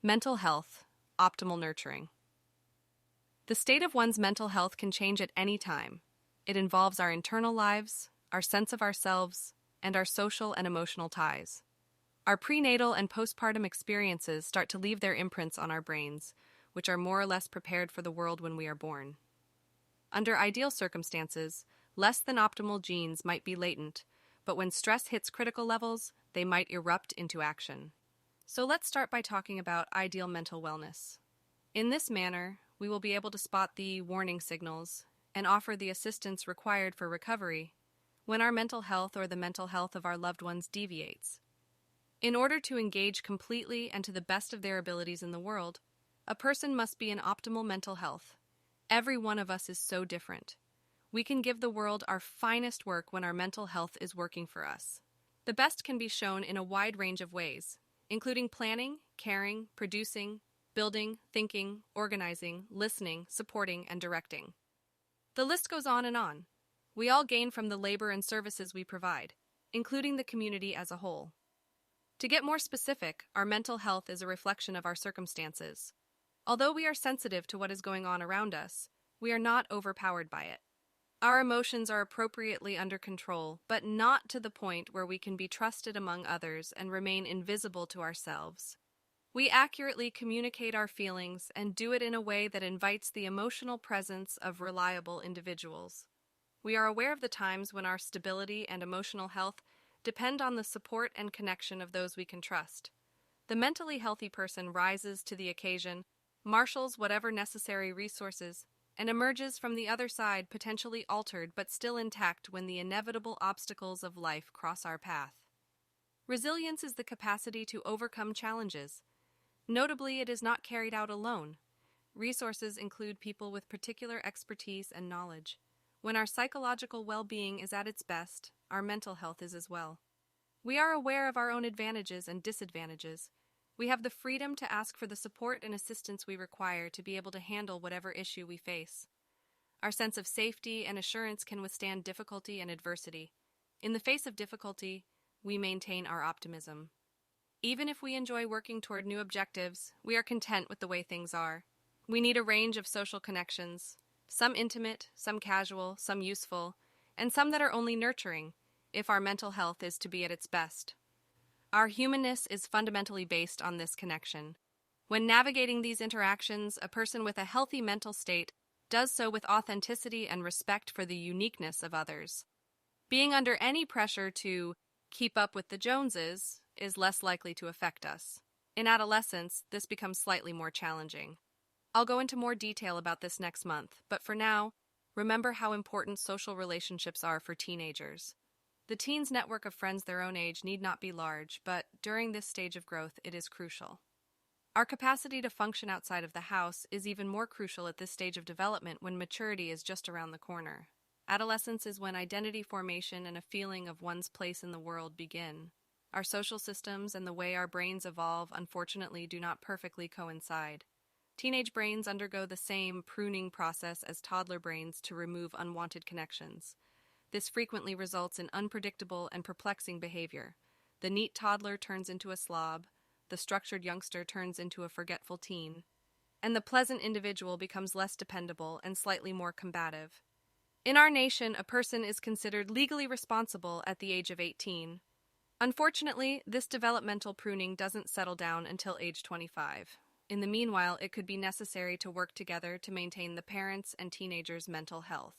Mental health, optimal nurturing. The state of one's mental health can change at any time. It involves our internal lives, our sense of ourselves, and our social and emotional ties. Our prenatal and postpartum experiences start to leave their imprints on our brains, which are more or less prepared for the world when we are born. Under ideal circumstances, less than optimal genes might be latent, but when stress hits critical levels, they might erupt into action. So let's start by talking about ideal mental wellness. In this manner, we will be able to spot the warning signals and offer the assistance required for recovery when our mental health or the mental health of our loved ones deviates. In order to engage completely and to the best of their abilities in the world, a person must be in optimal mental health. Every one of us is so different. We can give the world our finest work when our mental health is working for us. The best can be shown in a wide range of ways, including planning, caring, producing, building, thinking, organizing, listening, supporting, and directing. The list goes on and on. We all gain from the labor and services we provide, including the community as a whole. To get more specific, our mental health is a reflection of our circumstances. Although we are sensitive to what is going on around us, we are not overpowered by it. Our emotions are appropriately under control, but not to the point where we can be trusted among others and remain invisible to ourselves. We accurately communicate our feelings and do it in a way that invites the emotional presence of reliable individuals. We are aware of the times when our stability and emotional health depend on the support and connection of those we can trust. The mentally healthy person rises to the occasion, marshals whatever necessary resources, and emerges from the other side potentially altered but still intact when the inevitable obstacles of life cross our path. Resilience is the capacity to overcome challenges. Notably, it is not carried out alone. Resources include people with particular expertise and knowledge. When our psychological well-being is at its best, our mental health is as well. We are aware of our own advantages and disadvantages. We have the freedom to ask for the support and assistance we require to be able to handle whatever issue we face. Our sense of safety and assurance can withstand difficulty and adversity. In the face of difficulty, we maintain our optimism. Even if we enjoy working toward new objectives, we are content with the way things are. We need a range of social connections, some intimate, some casual, some useful, and some that are only nurturing, if our mental health is to be at its best. Our humanness is fundamentally based on this connection. When navigating these interactions, a person with a healthy mental state does so with authenticity and respect for the uniqueness of others. Being under any pressure to keep up with the Joneses is less likely to affect us. In adolescence, this becomes slightly more challenging. I'll go into more detail about this next month, but for now, remember how important social relationships are for teenagers. The teen's network of friends their own age need not be large, but during this stage of growth, it is crucial. Our capacity to function outside of the house is even more crucial at this stage of development when maturity is just around the corner. Adolescence is when identity formation and a feeling of one's place in the world begin. Our social systems and the way our brains evolve, unfortunately, do not perfectly coincide. Teenage brains undergo the same pruning process as toddler brains to remove unwanted connections. This frequently results in unpredictable and perplexing behavior. The neat toddler turns into a slob, the structured youngster turns into a forgetful teen, and the pleasant individual becomes less dependable and slightly more combative. In our nation, a person is considered legally responsible at the age of 18. Unfortunately, this developmental pruning doesn't settle down until age 25. In the meanwhile, it could be necessary to work together to maintain the parents' and teenagers' mental health.